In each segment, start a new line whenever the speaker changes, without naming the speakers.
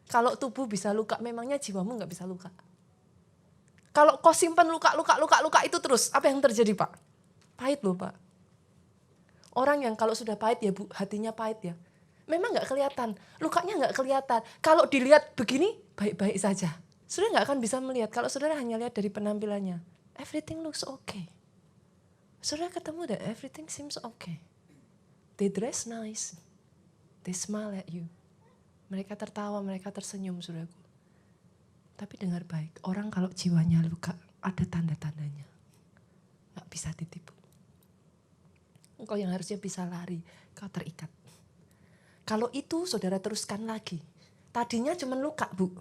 Kalau tubuh bisa luka, memangnya jiwamu nggak bisa luka? Kalau kau simpan luka itu terus, apa yang terjadi Pak? Pahit loh Pak. Orang yang kalau sudah pahit ya Bu, hatinya pahit ya. Memang nggak kelihatan, lukanya nggak kelihatan. Kalau dilihat begini, baik-baik saja. Saudara nggak akan bisa melihat, kalau saudara hanya lihat dari penampilannya. Everything looks okay. Saudara ketemu dan everything seems okay. They dress nice. They smile at you. Mereka tertawa, mereka tersenyum, saudaraku. Tapi dengar baik, orang kalau jiwanya luka, ada tanda-tandanya. Nggak bisa ditipu. Engkau yang harusnya bisa lari, kau terikat. Kalau itu saudara teruskan lagi. Tadinya cuma luka, Bu.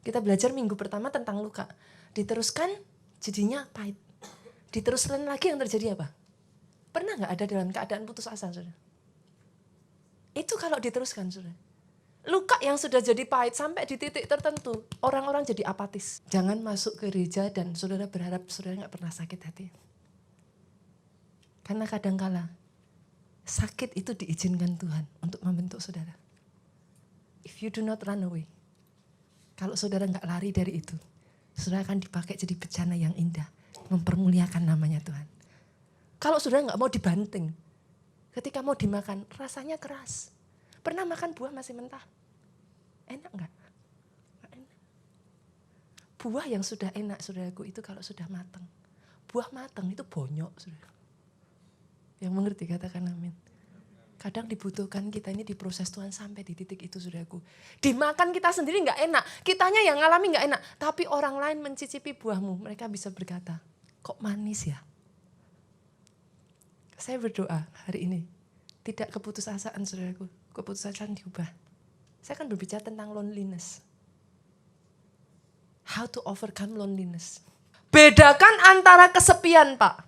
Kita belajar minggu pertama tentang luka. Diteruskan, jadinya pahit. Diteruskan lagi yang terjadi apa? Pernah nggak ada dalam keadaan putus asa, saudara? Itu kalau diteruskan, saudara. Luka yang sudah jadi pahit sampai di titik tertentu, orang-orang jadi apatis. Jangan masuk ke gereja dan saudara berharap saudara nggak pernah sakit hati. Karena kadangkala sakit itu diizinkan Tuhan untuk membentuk saudara. If you do not run away, kalau saudara nggak lari dari itu, saudara akan dipakai jadi bejana yang indah, mempermuliakan namanya Tuhan. Kalau saudara nggak mau dibanting, ketika mau dimakan rasanya keras. Pernah makan buah masih mentah? Enak nggak? Nggak enak. Buah yang sudah enak, saudaraku, itu kalau sudah matang. Buah matang itu bonyok, saudara. Yang mengerti katakan amin. Kadang dibutuhkan kita ini diproses Tuhan sampai di titik itu, saudaraku. Dimakan kita sendiri nggak enak, kitanya yang ngalami nggak enak. Tapi orang lain mencicipi buahmu, mereka bisa berkata, kok manis ya? Saya berdoa hari ini, tidak keputusasaan, saudaraku. Keputusasaan diubah. Saya akan berbicara tentang loneliness. How to overcome loneliness. Bedakan antara kesepian, Pak,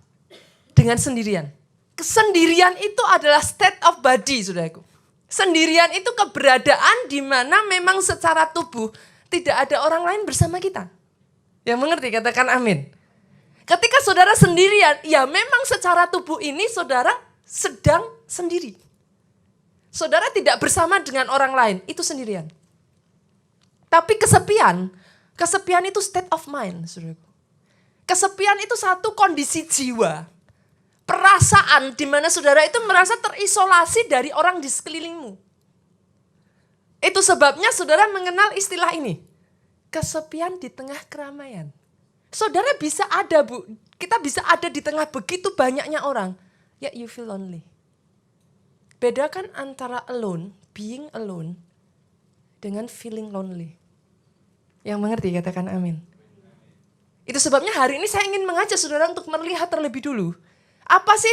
dengan sendirian. Kesendirian itu adalah state of body, saudaraku. Sendirian itu keberadaan di mana memang secara tubuh tidak ada orang lain bersama kita. Yang mengerti katakan amin. Ketika saudara sendirian, ya memang secara tubuh ini saudara sedang sendiri. Saudara tidak bersama dengan orang lain, itu sendirian. Tapi kesepian itu state of mind, saudaraku. Kesepian itu satu kondisi jiwa, perasaan di mana saudara itu merasa terisolasi dari orang di sekelilingmu. Itu sebabnya saudara mengenal istilah ini, kesepian di tengah keramaian. Saudara bisa ada, Bu, kita bisa ada di tengah begitu banyaknya orang, yet you feel lonely. Bedakan antara alone, being alone, dengan feeling lonely. Yang mengerti katakan amin. Itu sebabnya hari ini saya ingin mengajak saudara untuk melihat terlebih dulu. Apa sih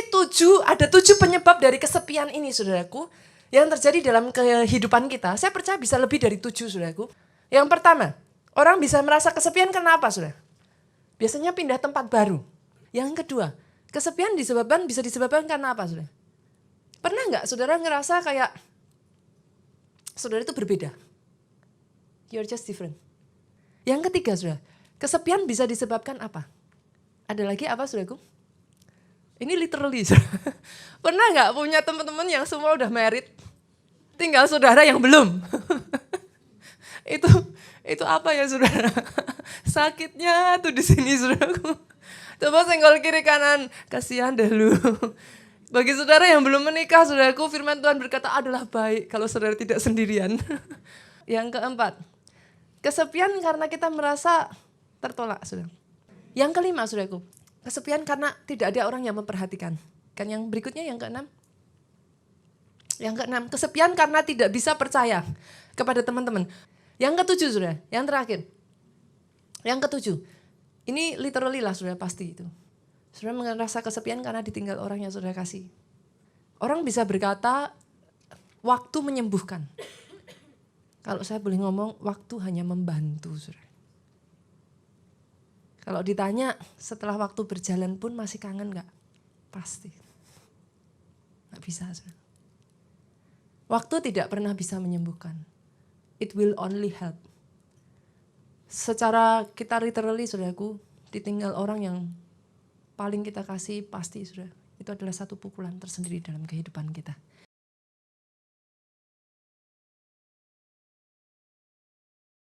ada 7 penyebab dari kesepian ini, saudaraku, yang terjadi dalam kehidupan kita. Saya percaya bisa lebih dari 7, saudaraku. Yang pertama, orang bisa merasa kesepian karena apa, saudara? Biasanya pindah tempat baru. Yang kedua, kesepian bisa disebabkan karena apa, saudara? Pernah nggak saudara ngerasa kayak saudara itu berbeda? You're just different. Yang ketiga, saudara, kesepian bisa disebabkan apa? Ada lagi apa, saudaraku? Ini literally, saudara. Pernah nggak punya teman-teman yang semua udah married, tinggal saudara yang belum? Itu apa ya, saudara? Sakitnya tuh di sini, saudaraku. Coba senggol kiri kanan, kasihan deh lu. Bagi saudara yang belum menikah, saudaraku, firman Tuhan berkata adalah baik kalau saudara tidak sendirian. Yang keempat, kesepian karena kita merasa tertolak, saudara. Yang kelima, saudaraku, kesepian karena tidak ada orang yang memperhatikan. Kan yang berikutnya, yang keenam. Yang keenam, kesepian karena tidak bisa percaya kepada teman-teman. Yang ketujuh, saudara, yang terakhir. Yang ketujuh, ini literally lah, saudara, pasti itu. Saudara merasa kesepian karena ditinggal orang yang saudara kasih. Orang bisa berkata, waktu menyembuhkan. Kalau saya boleh ngomong, waktu hanya membantu, saudara. Kalau ditanya, setelah waktu berjalan pun masih kangen gak? Pasti. Gak bisa, saudara. Waktu tidak pernah bisa menyembuhkan. It will only help. Secara kita literally, saudaraku, ditinggal orang yang paling kita kasih pasti, saudara. Itu adalah satu pukulan tersendiri dalam kehidupan kita.